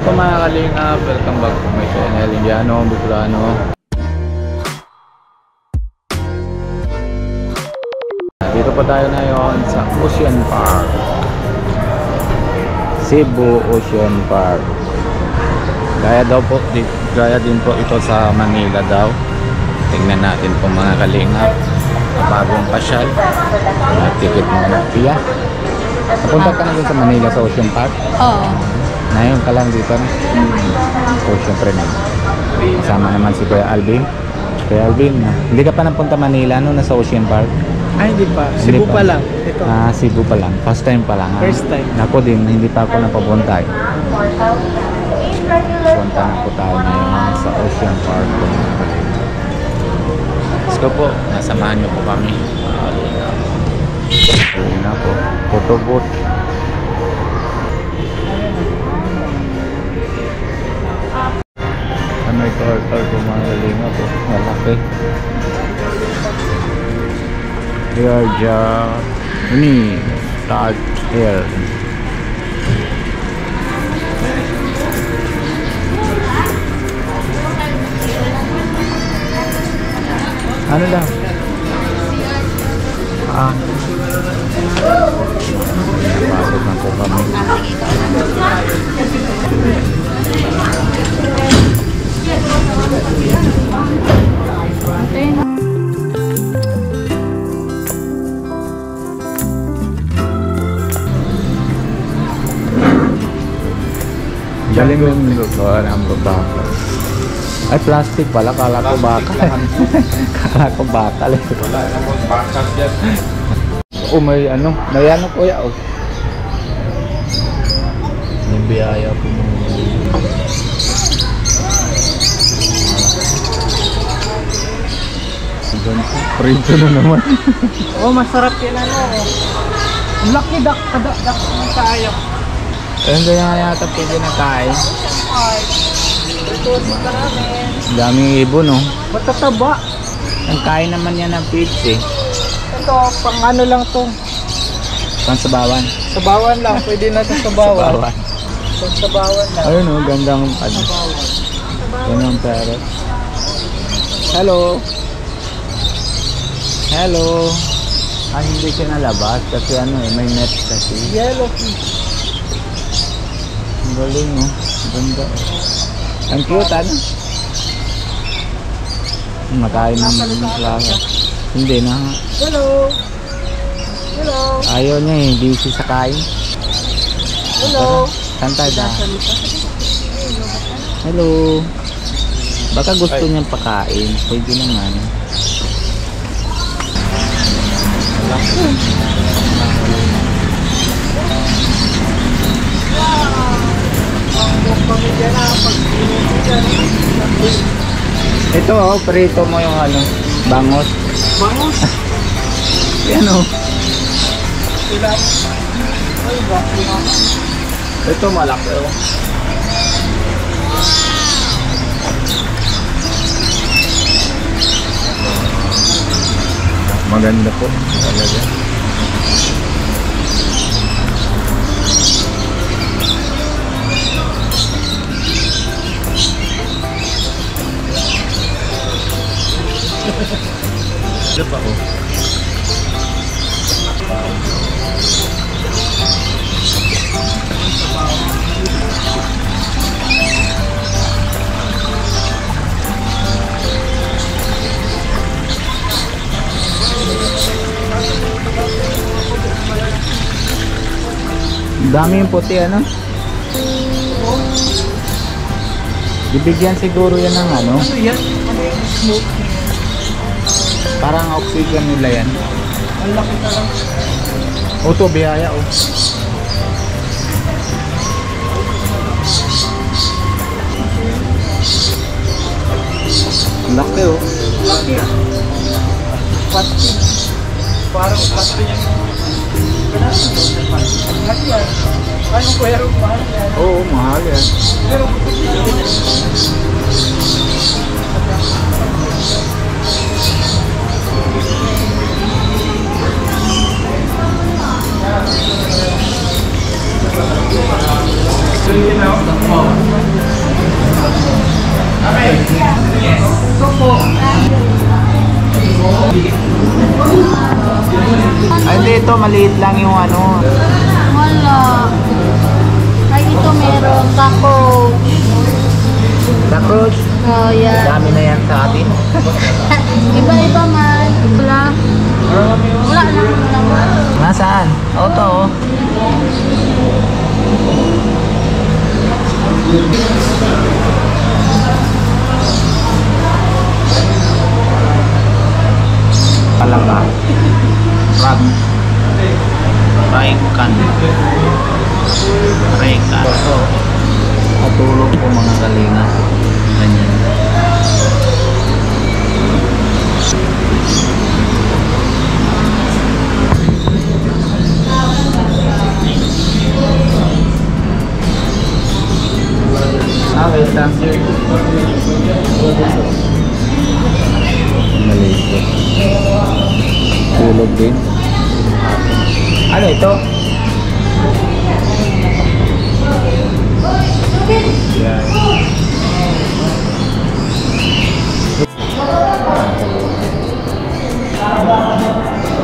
So mga kalingap, welcome back to my channel, Indiano, Bicolano. Dito po tayo ngayon sa Ocean Park, Cebu Ocean Park. Gaya din po ito sa Manila daw. Tingnan natin po mga kalingap, bagong pasyal, ticket mo na piya. Napunta ka na dun sa Manila sa Ocean Park? Oo. Ngayon ka lang dito na? So syempre na kasama naman si Kuya Alvin. Kuya Alvin, hindi ka pa napunta Manila no, nasa Ocean Park? Ay, hindi pa. Cebu pa lang. Ito. Cebu pa lang. First time pa lang. First time. Ako din, hindi pa ako napapunta eh. Punta na po tayo ngayon sa Ocean Park. Let's go po. Nasamahan niyo po kami. Ayun na po. Photo booth. May car po mga galinga po. Malaki. They are just ini start here. Ano lang? Napasok na po kami. Galing yung lutuan ang bakal. Ay, plastic pala. Kala ko bakal. Kala ko bakal. Wala namang bakal dyan. Oh, may ano. May ano kuya. Oh. May biyaya po mo. Prito na naman. Oh, masarap yan ano. Lucky duck ng tayo. Hindi nga yata pwede na kain. Ay, tutusin ka namin. Daming ibon, no? Matataba. Ang kain naman yan ng pizza. Ito, pang ano lang to. Pang sabawan. Sabawan lang, pwede na ito sabawan. Pang sabawan lang. Ayun, no? Gandang ano. Gandang parrot. Hello. Hello. Hindi siya nalabas kasi ano eh, may net kasi. Yellow fish. Ang galing, no? Ganda. Ang cute, ano? Makain ng plaga. Hindi na. Hello. Hello. Ayaw niya eh, busy sa kain. Hello. Kanta na. Hello. Baka gusto niyang pakain. Pwede naman. Ito oh, prito mo yung ano, bangos. Bangos? Yan oh. Ilan? Ay, bakit naman? Ito malaki oh. Maganda po talaga. Ito pa oh. Dami yung puti ano. Bibigyan siguro yan ng ano. Ano yan? Ano yung smoke? Parang oxygen nila yan. Ang laki ka lang. O to, biyaya o. Laki o. Laki ah. Pasti. Parang pasti niya. Laki yan. Anong pero mahal yan? Oo, mahal yan. Pero So you know, ito maliit lang yung ano. Wala. Ay, ito meron. Taco. Tacos. Oh, yan. Dami na yan sa atin. Iba-iba man. Wala. Wala lang. Nasaan? Ito oh. Palaka. Rag. Raikan. Raikan. Matulog po mga kalinga. Ganyan. Wait lang. Maliit. Tulog din. Ano ito? Yan.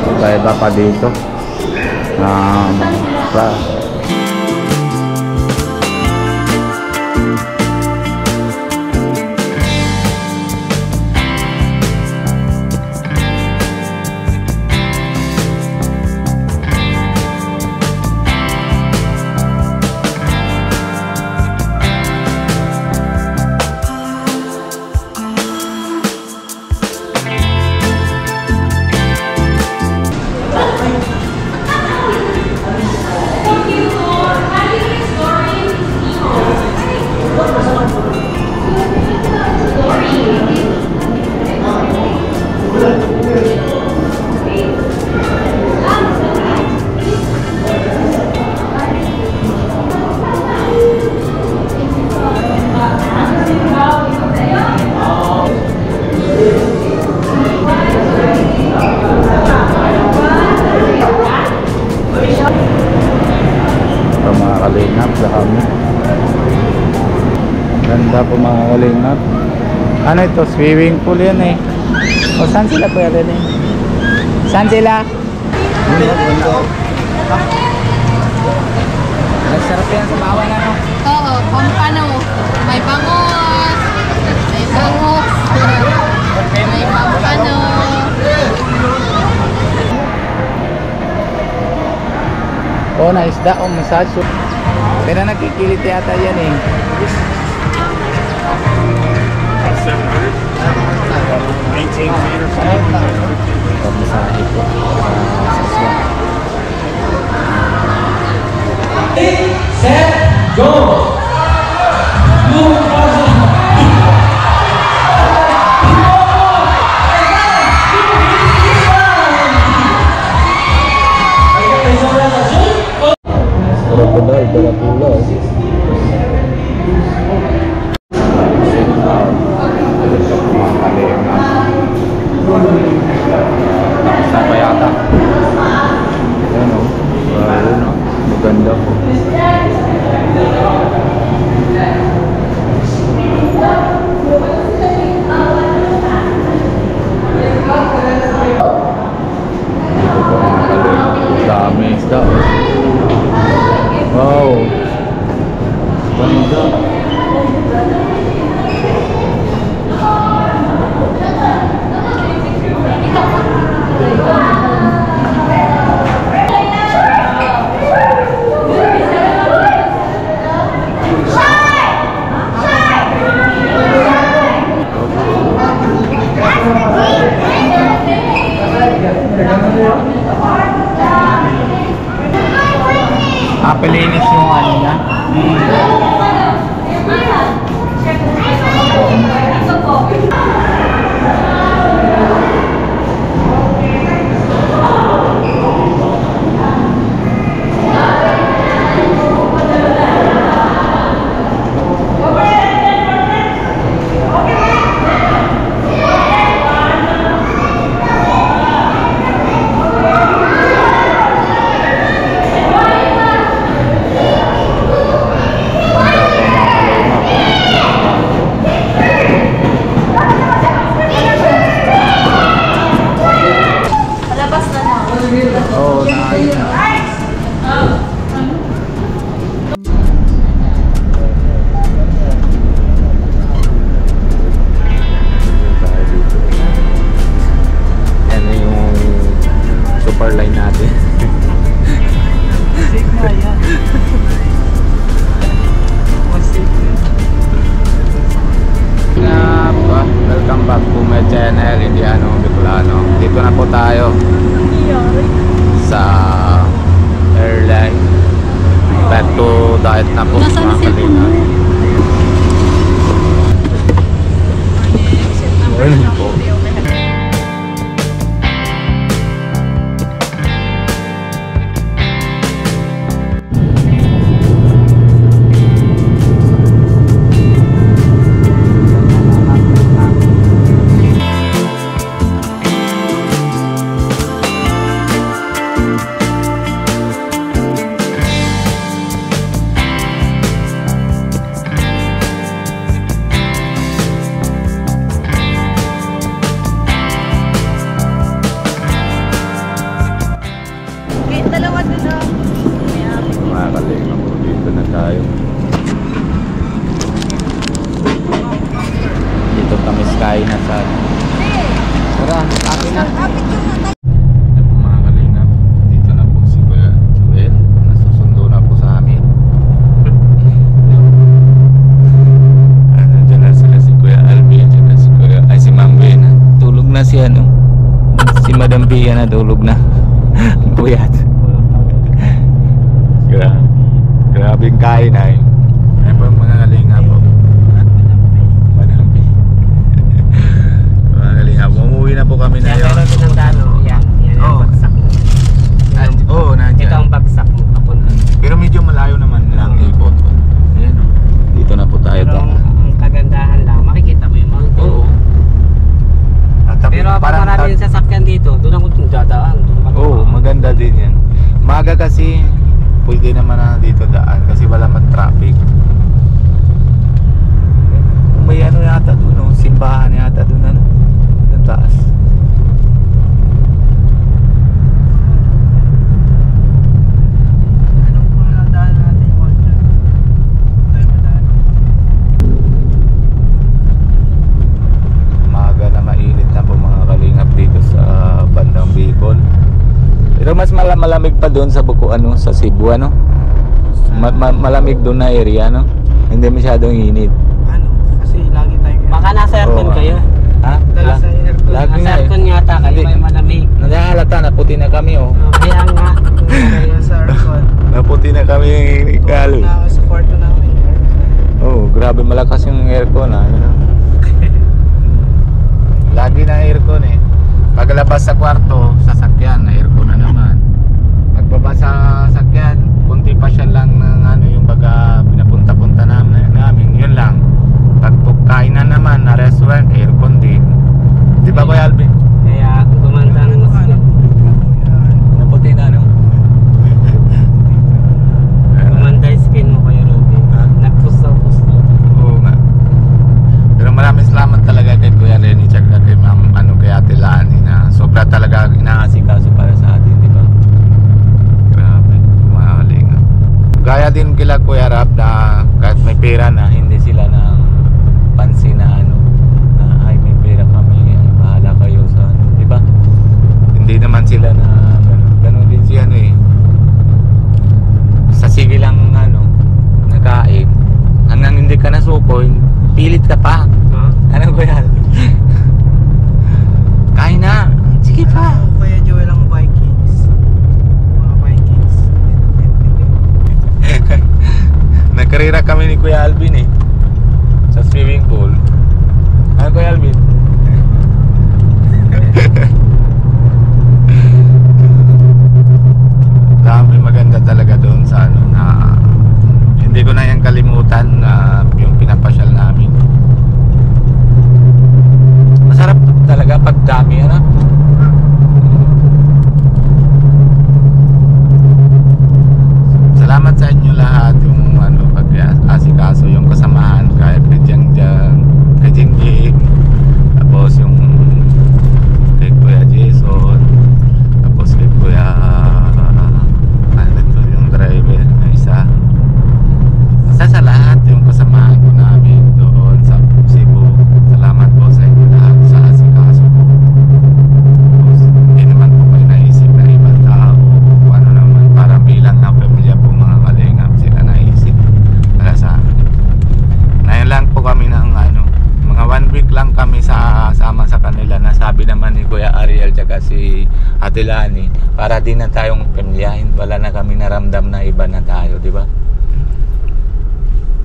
Iba-iba pa dito. Kalingap sa kami. Ganda po mga kalingap. Ano ito? Swimming pool yan eh. O saan sila po yan eh? Saan sila? Sarap yan sa bawang ano? Oo, pampano. May bangus. May bangus. May pampano. Oo, na isda o massage. Pero nagkikilit yata yan eh. 18 feet or something. Pamasahe po. Saswa. Set, go! Crocodile, Dracula. tayo sa airline. Back to diet na po Nasaan mga si kalingap. Puno? Morning po. Mga kalingap po, dito na tayo. Dito kami sky na sa tara, akin na. Ito mga kalingap, dito na po si Kuya Joel. Nasusundo na po sa amin. Diyan na sila si Kuya Alvin, diyan na si Kuya, ay si Ma'am Buena. Tulog na si ano, si Madam Bia na tulog na. Buyat. Grabing kain ay. Ay po mga kalingap po. Madampi. Mga kalingap, umuwi na po kami na yun. Pero pinandano, yan Oo. yung bagsak mo. Oo, nandiyan. Ito ang bagsak mo papunta. Pero medyo malayo naman lang ikot. Ayan o. Dito na po tayo. Pero ang kagandahan lang, makikita mo yung mountain. Oo. Pero parang marami yung sasakyan dito, doon ako dadaan. Oo, maganda din yan. Maga kasi pwede naman na dito daan kasi wala man traffic. May ano yata doon, no? Simbahan yata doon, ano? Doon taas. Anong daan natin yung watcher? Tayo madaan. Maga na mainit na po mga kalingap dito sa bandang Bicol. Pero mas malamig pa doon sa Buko, ano, sa Cebu, ano? Malamig doon na area, no? Hindi masyadong init. Ano? Kasi lagi tayo. Baka nasa aircon Oo, kayo. Ha? Nasa aircon. Lagi Nasa nga eh. aircon yata kayo, Hindi. may malamig. Nadahalata, naputi na kami, oh. Kaya nga, kaya sa aircon. Naputi na kami, Kal. Sa kwarto namin. Oh, grabe malakas yung aircon, ah. Lagi na aircon eh. Paglabas sa kwarto, sasakyan, na aircon na naman. Pagbaba sa sasakyan, kunti pa siya lang ng ano, yung baga pinapunta-punta namin, yun lang. Pagkain na naman na restaurant, aircon din. Di ba Kuya Alvin? Kaya gumanda ng mas Naputi na, no? gumanda yung skin mo kayo, Ruby. Ha? Nagpustaw-pustaw. Oo nga. Pero maraming salamat talaga kay Kuya Lenny tsaka kay Ma'am kay Ate Lani na sobra talaga inaasikaso para sa atin, di ba? Grabe, mga kalingap. Gaya din kila Kuya Rab na kahit may pera na, hindi sila na pansin na ano, na ay may pera kami, ay bahala kayo sa ano, di ba? Hindi naman sila na ganun din si ano eh. Sa sige lang ano, nakain. Hanggang hindi ka nasuko, pilit ka pa. Huh? Ano ko yan? Kain na. Sige pa. Kuya Joel ang Vikings. Mga Vikings. Nagkarira kami ni Kuya Alvin eh. Sa swimming pool. Ano Kuya Alvin? Dami maganda talaga doon sa ano na hindi ko na yan kalimutan na yung pinapasyal namin. Masarap talaga pag dami, ano? Salamat sa inyo lahat yung ano pag-asikaso yung kasama kanila. Nasabi naman ni Kuya Ariel tsaka si Ate Lani, para din na tayong pamilyahin. Wala na kami naramdam na iba na tayo, di ba?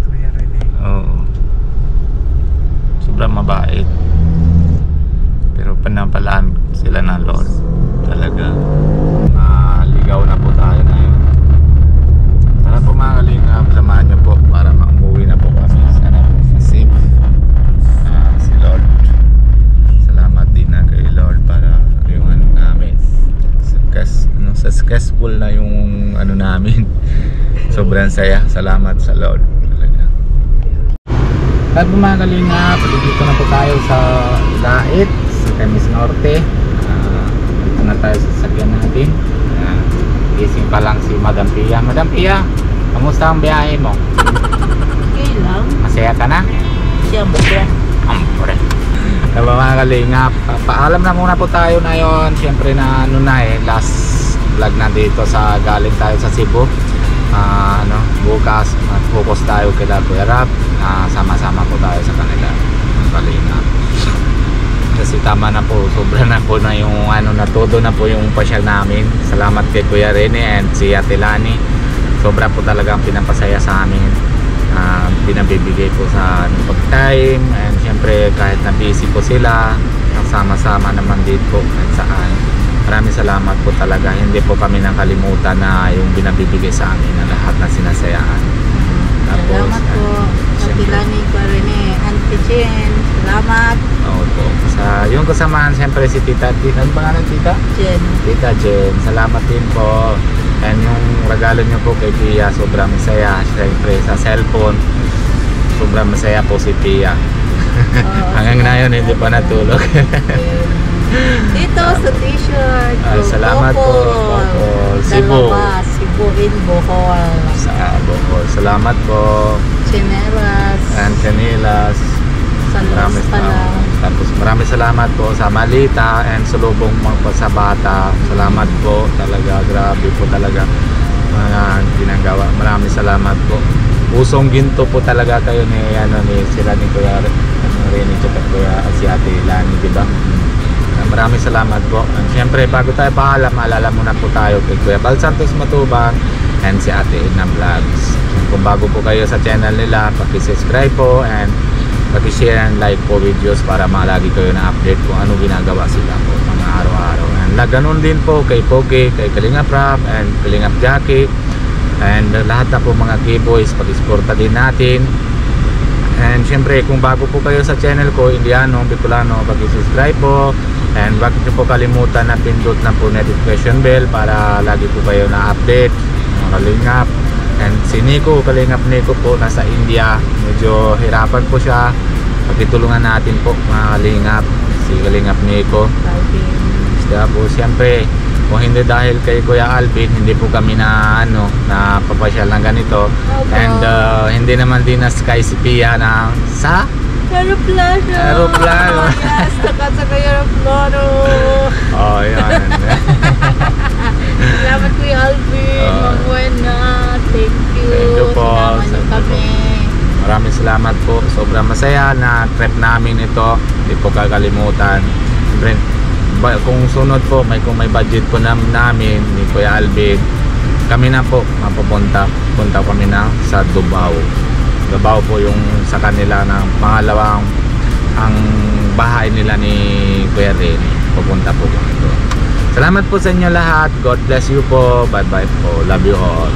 Kuya Rene. Oo. Sobrang mabait. Pero panampalaan sila ng Lord. Talaga. Maligaw na po tayo ngayon. Tara po mga kalingap, samahan niyo po para mauwi na po kami. Sana po safe. Si Lord. Salamat din na kay Lord para yung ano namin. Successful na yung ano namin. Sobrang saya. Salamat sa Lord. Talaga. At po mga kalingap, dito na po tayo sa Lait, sa Camis Norte. Dito na tayo sa sasakyan natin. Gising pa lang si Madam Pia. Madam Pia, kamusta ang biyahe mo? Okay lang. Masaya ka na? Siyempre. Ampore. Diba mga kalingap, paalam na muna po tayo na yon. Siyempre na ano na last vlog na dito sa galing tayo sa Cebu. Bukas focus tayo kila Kuya Rap. Sama-sama po tayo sa kanila ng kalingap. Kasi tama na po, sobra na po na yung todo na po yung pasyal namin. Salamat kay Kuya Rene and si Ate Lani. Sobra po talagang pinapasaya sa amin. Pinabibigay po sa pag-time, and syempre kahit na busy po sila, sama-sama naman din po at saan. Maraming salamat po talaga. Hindi po kami nakalimutan na yung binabibigay sa amin na lahat na sinasayaan. Tapos, Salamat po. Ate Lani, Kuya Rene, Auntie Jen. Salamat. po. Sa yung kasamahan siyempre si Tita. Ano pangalan Tita? Jen. Tita Jen. Salamat din po. And yung regalo nyo po kay Pia, sobrang masaya. Siyempre sa cellphone, sobrang masaya po si Pia. Hanggang ngayon hindi pa natulog. Dito sa t-shirt. Salamat po. Bohol. Cebu. Dalawa, Cebu in Bohol. Sa Bohol. Salamat po. Chineras. And Canilas. Salos pala. Tapos maraming salamat po sa Malita and Sulubong sa Bata. Salamat po talaga, grabe po talaga mga ginagawa. Maraming salamat po. Pusong ginto po talaga kayo ni sila ni Kuya Rene at Kuya si Ate Lani, di ba? Maraming salamat po. And syempre bago tayo paalam, maalala muna po tayo kay Kuya Bal Santos Matubang and si Ate Edna Vlogs. Kung bago po kayo sa channel nila, paki-subscribe po and paki-share and like po videos para malagi kayo na update kung ano ginagawa sila po mga araw-araw. And ganun din po kay Pogi, kay Kalingap Rap and Kalingap Jackie and lahat na po mga keyboys, pag-suporta din natin. And syempre kung bago po kayo sa channel ko, Indiano, Bicolano, paki-subscribe po and wag niyo po kalimutan na pindot na po notification bell para lagi po kayo na update mga Kalingap. And si Nico, Kalingap Nico po nasa India, medyo hirapan po siya. Pagtulungan natin po mga Kalingap, si Kalingap Nico. Kaya po siyempre kung hindi dahil kay Kuya Alvin, hindi po kami na papasyal ng ganito. And hindi naman din na Sky si Pia ng sa Aeroplano. Yes, sakay aeroplano. Oh, yan. Salamat Kuya Alvin. Magwena. Thank you. Thank you po. Sinama niyo kami. Maraming salamat po. Sobrang masaya na trip namin ito. Hindi po kakalimutan. Siyempre, kung sunod po, kung may budget po namin ni Kuya Alvin, kami na po mapupunta. Punta kami na sa Davao. Davao po yung sa kanila ng pangalawang ang bahay nila ni Kuya Rene. Pupunta po kami doon. Salamat po sa inyo lahat. God bless you po. Bye bye po. Love you all.